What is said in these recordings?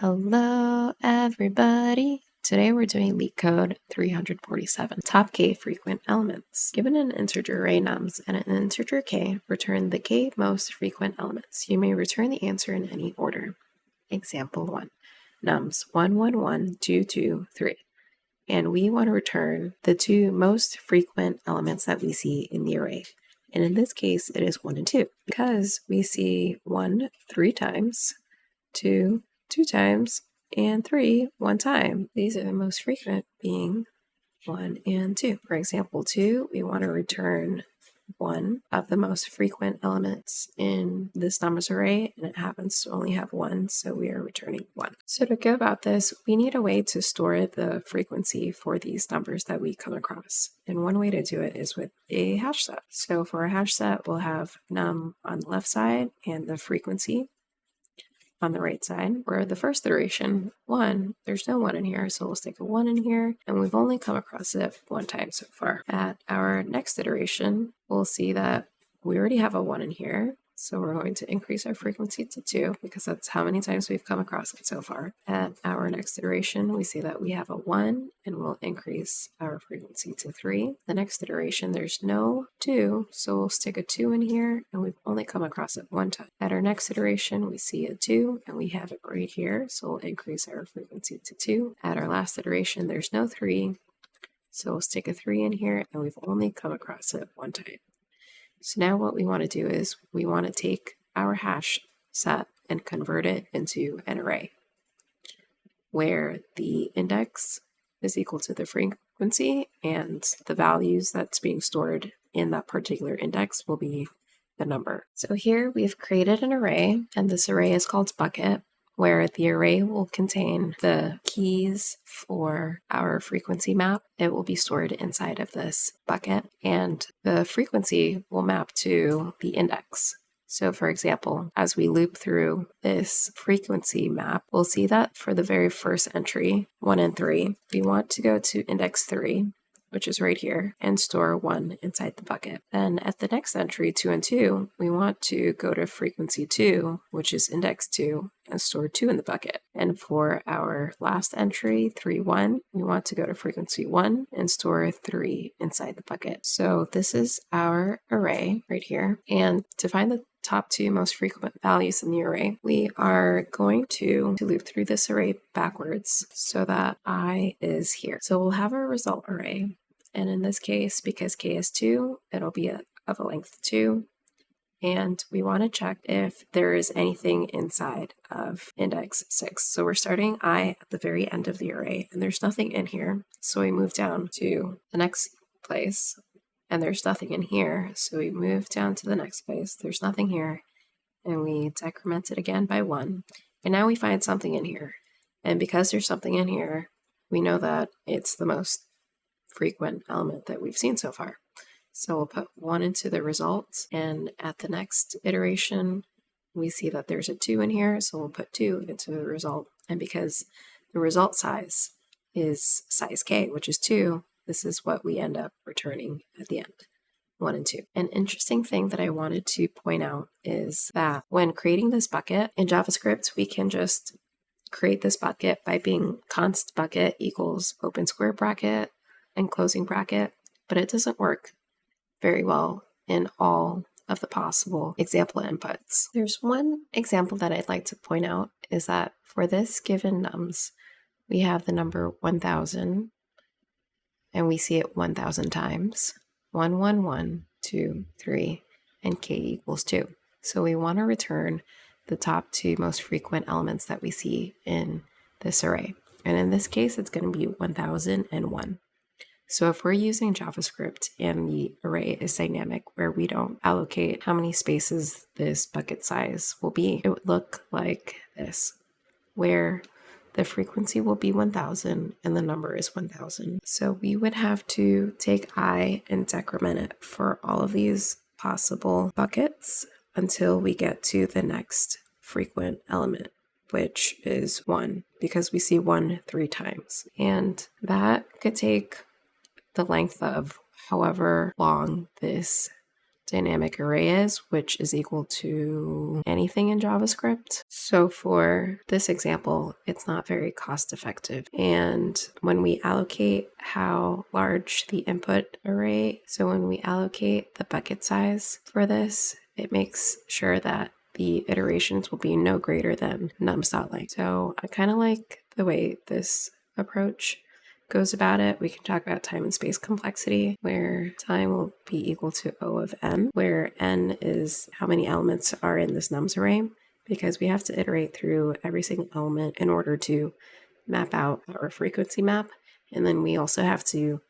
Hello, everybody. Today we're doing LeetCode 347, top k frequent elements. Given an integer array nums and an integer k, return the k most frequent elements. You may return the answer in any order. Example 1, nums 1, 1, 1, 2, 2, 3. And we want to return the two most frequent elements that we see in the array. And in this case, it is 1 and 2, because we see 1 3 times, 2 2 times, and 3 1 time. These are the most frequent, being 1 and 2. For example 2, we want to return one of the most frequent elements in this numbers array, and it happens to only have 1, so we are returning 1. So to go about this, we need a way to store the frequency for these numbers that we come across. And one way to do it is with a hash set. So for a hash set, we'll have num on the left side and the frequency on the right side. Where the first iteration, 1, there's no 1 in here, so we'll stick a 1 in here, and we've only come across it 1 time so far. At our next iteration, we'll see that we already have a 1 in here, so we're going to increase our frequency to 2, because that's how many times we've come across it so far. At our next iteration, we see that we have a 1, and we'll increase our frequency to 3. The next iteration, there's no 2, so we'll stick a 2 in here, and we've only come across it 1 time. At our next iteration, we see a 2, and we have it right here, so we'll increase our frequency to 2. At our last iteration, there's no 3, so we'll stick a 3 in here, and we've only come across it 1 time. So now what we want to do is we want to take our hash set and convert it into an array where the index is equal to the frequency, and the values that's being stored in that particular index will be the number. So here we've created an array, and this array is called bucket, where the array will contain the keys for our frequency map. It will be stored inside of this bucket, and the frequency will map to the index. So for example, as we loop through this frequency map, we'll see that for the very first entry, 1 and 3, we want to go to index 3, which is right here, and store 1 inside the bucket. Then at the next entry, 2 and 2, we want to go to frequency 2, which is index 2, and store 2 in the bucket. And for our last entry, 3, 1, we want to go to frequency 1 and store 3 inside the bucket. So this is our array right here. And to find the top 2 most frequent values in the array, we are going to loop through this array backwards so that I is here. So we'll have our result array. And in this case, because k is 2, it'll be of a length 2. And we want to check if there is anything inside of index 6. So we're starting I at the very end of the array, and there's nothing in here. So we move down to the next place, and there's nothing in here. So we move down to the next place, there's nothing here, and we decrement it again by 1. And now we find something in here. And because there's something in here, we know that it's the most frequent element that we've seen so far. So we'll put 1 into the result, and at the next iteration, we see that there's a 2 in here, so we'll put 2 into the result. And because the result size is size k, which is 2, this is what we end up returning at the end, 1 and 2. An interesting thing that I wanted to point out is that when creating this bucket in JavaScript, we can just create this bucket by being const bucket equals open square bracket and closing bracket, but it doesn't work very well in all of the possible example inputs. There's one example that I'd like to point out, is that for this given nums, we have the number 1000, and we see it 1000 times, 1, 1, 1, 2, 3, and k equals 2. So we want to return the top 2 most frequent elements that we see in this array. And in this case, it's going to be 1001. So if we're using JavaScript and the array is dynamic, where we don't allocate how many spaces this bucket size will be, it would look like this, where the frequency will be 1000 and the number is 1000. So we would have to take I and decrement it for all of these possible buckets until we get to the next frequent element, which is 1, because we see 1 3 times. And that could take the length of however long this dynamic array is, which is equal to anything in JavaScript. So for this example, it's not very cost effective. And when we allocate how large the input array, so when we allocate the bucket size for this, it makes sure that the iterations will be no greater than nums.length. So I kind of like the way this approach goes about it. We can talk about time and space complexity, where time will be equal to O of n, where n is how many elements are in this nums array, because we have to iterate through every single element in order to map out our frequency map. And then we also have to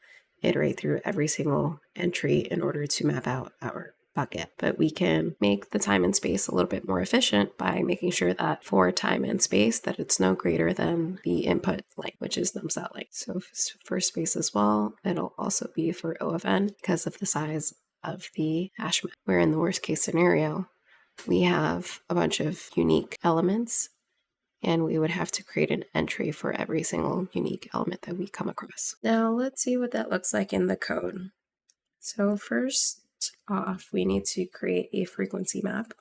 iterate through every single entry in order to map out our bucket. But we can make the time and space a little bit more efficient by making sure that for time and space that it's no greater than the input length, which is nums.length. So for space as well, it'll also be for O of n because of the size of the hash map, where in the worst case scenario, we have a bunch of unique elements and we would have to create an entry for every single unique element that we come across. Now let's see what that looks like in the code. So first off, we need to create a frequency map,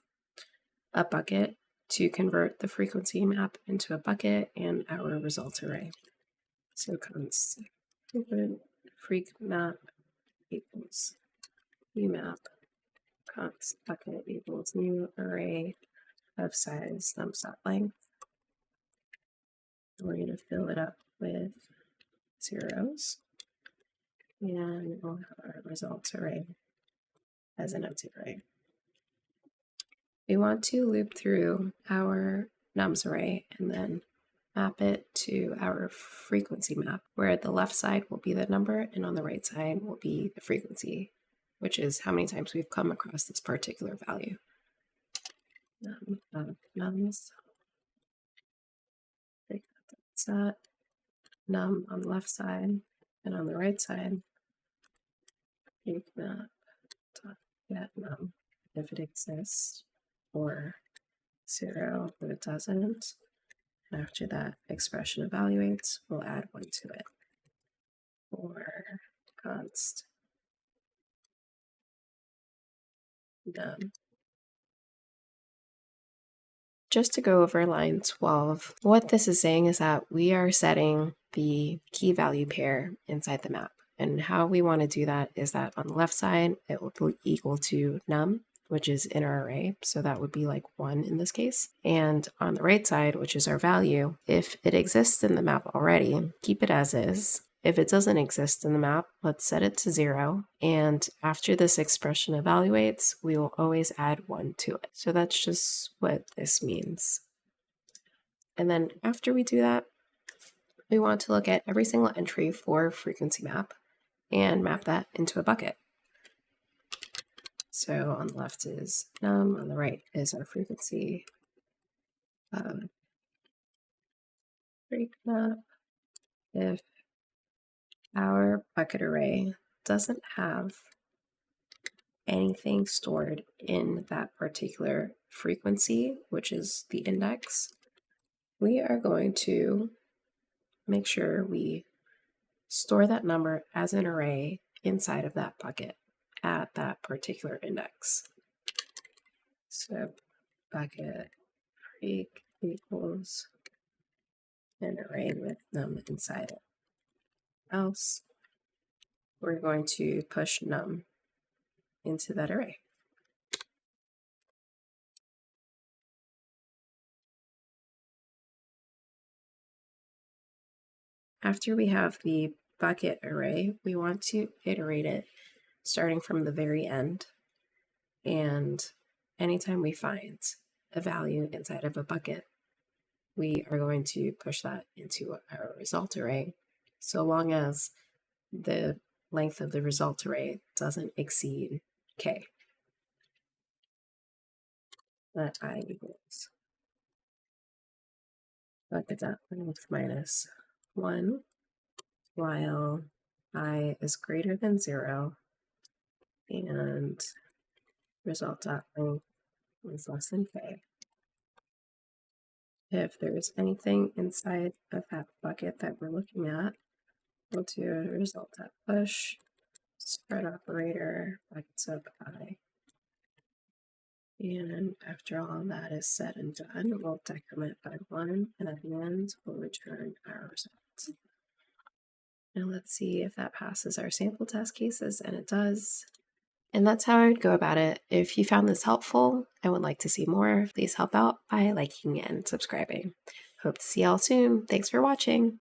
a bucket, to convert the frequency map into a bucket and our results array. So const freq map equals new map, const bucket equals new array of size nums.length. We're going to fill it up with zeros, and we'll have our results array as an empty array. We want to loop through our nums array and then map it to our frequency map, where the left side will be the number and on the right side will be the frequency, which is how many times we've come across this particular value. Nums, set num on the left side, and on the right side, freq map get num if it exists, or 0 if it doesn't. And after that expression evaluates, we'll add 1 to it. Or const num. Just to go over line 12, what this is saying is that we are setting the key value pair inside the map. And how we want to do that is that on the left side, it will be equal to num, which is in our array. So that would be like 1 in this case. And on the right side, which is our value, if it exists in the map already, keep it as is. If it doesn't exist in the map, let's set it to 0. And after this expression evaluates, we will always add 1 to it. So that's just what this means. And then after we do that, we want to look at every single entry for frequency map and map that into a bucket. So on the left is num, on the right is our frequency. Freq map. If our bucket array doesn't have anything stored in that particular frequency, which is the index, we are going to make sure we store that number as an array inside of that bucket at that particular index. So bucket freq equals an array with num inside it. Else, we're going to push num into that array. After we have the bucket array, we want to iterate it starting from the very end. And anytime we find a value inside of a bucket, we are going to push that into our result array, so long as the length of the result array doesn't exceed k. Let I equals bucket.length minus 1, while I is greater than 0 and result.length is less than k. If there's anything inside of that bucket that we're looking at, we'll do a result.push, spread operator, bucket sub I. And after all that is said and done, we'll decrement by 1, and at the end, we'll return our results. Now let's see if that passes our sample test cases, and it does. And that's how I would go about it. If you found this helpful and would like to see more, please help out by liking and subscribing. Hope to see y'all soon. Thanks for watching.